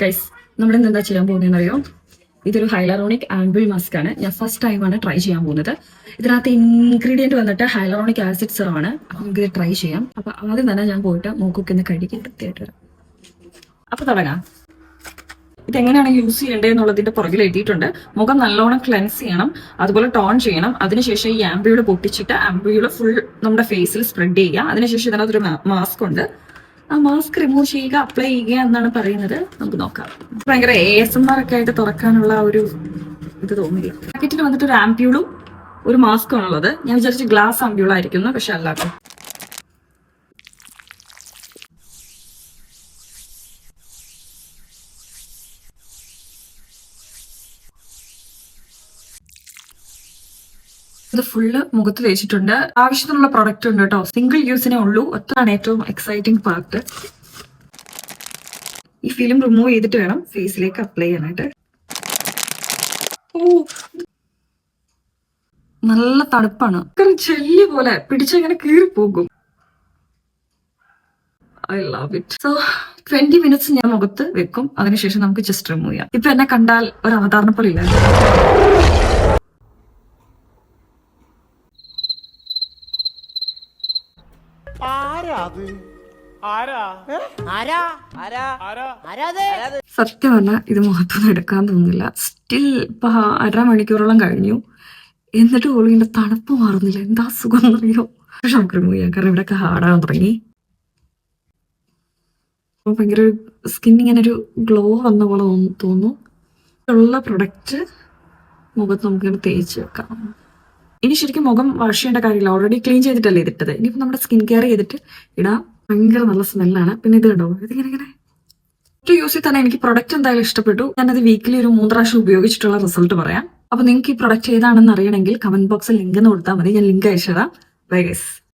Guys നമ്മൾ ഇന്ന് എന്താ ചെയ്യാൻ പോകുന്നതെന്ന് അറിയോ? ഇതൊരു ഹൈലറോണിക് ആംബിൾ മാസ്ക് ആണ്. ഞാൻ ഫസ്റ്റ് ടൈമാണ് ട്രൈ ചെയ്യാൻ പോകുന്നത്. ഇതിനകത്ത് ഇൻഗ്രീഡിയന്റ് വന്നിട്ട് ഹൈലറോണിക് ആസിഡ് സെറാണ്. അപ്പൊ നമുക്ക് ഇത് ട്രൈ ചെയ്യാം. അപ്പൊ ആദ്യം തന്നെ ഞാൻ പോയിട്ട് മൂക്കൊക്കെ ഒന്ന് കഴുകി വൃത്തിയായിട്ട് വരാം. അപ്പൊ തുടങ്ങാം. ഇതെങ്ങനെയാണ് യൂസ് ചെയ്യേണ്ടതെന്നുള്ളതിന്റെ പുറകിൽ എഴുതിയിട്ടുണ്ട്. മുഖം നല്ലോണം ക്ലെൻസ് ചെയ്യണം, അതുപോലെ ടോൺ ചെയ്യണം. അതിനുശേഷം ഈ ആംബ്യൂള് പൊട്ടിച്ചിട്ട് ആംബ്യൂള് ഫുൾ നമ്മുടെ ഫേസിൽ സ്പ്രെഡ് ചെയ്യുക. അതിനുശേഷം ഇതിനകത്തൊരു മാസ്ക് ഉണ്ട്. ആ മാസ്ക് റിമൂവ് ചെയ്യുക, അപ്ലൈ ചെയ്യുക എന്നാണ് പറയുന്നത്. നമുക്ക് നോക്കാം. ഭയങ്കര ASMR ഒക്കെ ആയിട്ട് തുറക്കാനുള്ള ഒരു ഇത് തോന്നില്ല. പാക്കറ്റിൽ വന്നിട്ട് ഒരു ആംപ്യൂളും ഒരു മാസ്കും ആണുള്ളത്. ഞാൻ വിചാരിച്ചു ഗ്ലാസ് ആംപ്യൂൾ ആയിരിക്കുന്നു, പക്ഷെ അല്ലാട്ടോ. ഇത് ഫുള്ള് മുഖത്ത് തേച്ചിട്ടുണ്ട്. ആവശ്യത്തിനുള്ള പ്രൊഡക്റ്റ് ഉണ്ട് കേട്ടോ. സിംഗിൾ യൂസിനേ ഉള്ളൂ. അതാണ് ഏറ്റവും എക്സൈറ്റിംഗ് പാർട്ട്. ഈ ഫിലിം റിമൂവ് ചെയ്തിട്ട് വേണം ഫേസിലേക്ക് അപ്ലൈ ചെയ്യാനായിട്ട്. ഓ, നല്ല തണുപ്പാണ്. ജെല്ലി പോലെ പിടിച്ചങ്ങനെ കീറിപ്പോകും. I love it. So 20 minutes ഞാൻ മുഖത്ത് വെക്കും. അതിനുശേഷം നമുക്ക് ജസ്റ്റ് റിമൂവ് ചെയ്യാം. ഇപ്പൊ എന്നെ കണ്ടാൽ ഒരു അവതാരണ പോലെ ഇല്ല. സത്യം പറഞ്ഞാൽ ഇത് മുഖത്തൊന്നും എടുക്കാൻ തോന്നുന്നില്ല. സ്റ്റിൽ ഇപ്പൊ 1.5 മണിക്കൂറോളം കഴിഞ്ഞു, എന്നിട്ട് പോലും ഇതിന്റെ തണുപ്പ് മാറുന്നില്ല. എന്താ സുഖം എന്നറിയോ? പക്ഷെ നമുക്ക് റിമൂവ് ചെയ്യാം, കാരണം ഇവിടെയൊക്കെ ഹാർഡാകാൻ തുടങ്ങി. അപ്പൊ ഭയങ്കര സ്കിൻ ഇങ്ങനെ ഒരു ഗ്ലോ വന്ന പോലെ തോന്നുന്നു. ഉള്ള പ്രൊഡക്റ്റ് മുഖത്ത് നമുക്കിങ്ങനെ തേച്ച് വെക്കാം. ഇനി ശരിക്കും മുഖം വാഷ് ചെയ്യേണ്ട കാര്യമില്ല, ഓൾറെഡി ക്ലീൻ ചെയ്തിട്ടല്ലേ ഇതിട്ടത്. ഇനിയിപ്പോൾ നമ്മുടെ സ്കിൻ കെയർ ചെയ്തിട്ട് ഇടാം. ഭയങ്കര നല്ല സ്മെല്ലാണ്. പിന്നെ ഇത് കണ്ടോ, ഇതിങ്ങനെ യൂസ് ചെയ്ത് തന്നെ എനിക്ക് പ്രൊഡക്റ്റ് എന്തായാലും ഇഷ്ടപ്പെട്ടു. ഞാനത് വീക്കിലി ഒരു 3 പ്രാവശ്യം ഉപയോഗിച്ചിട്ടുള്ള റിസൾട്ട് പറയാം. അപ്പൊ നിങ്ങൾക്ക് ഈ പ്രൊഡക്റ്റ് ഏതാണെന്ന് അറിയണമെങ്കിൽ കമന്റ് ബോക്സിൽ ലിങ്ക് എന്ന് കൊടുത്താൽ മതി. ഞാൻ ലിങ്ക് അയച്ചു തരാം. Bye guys.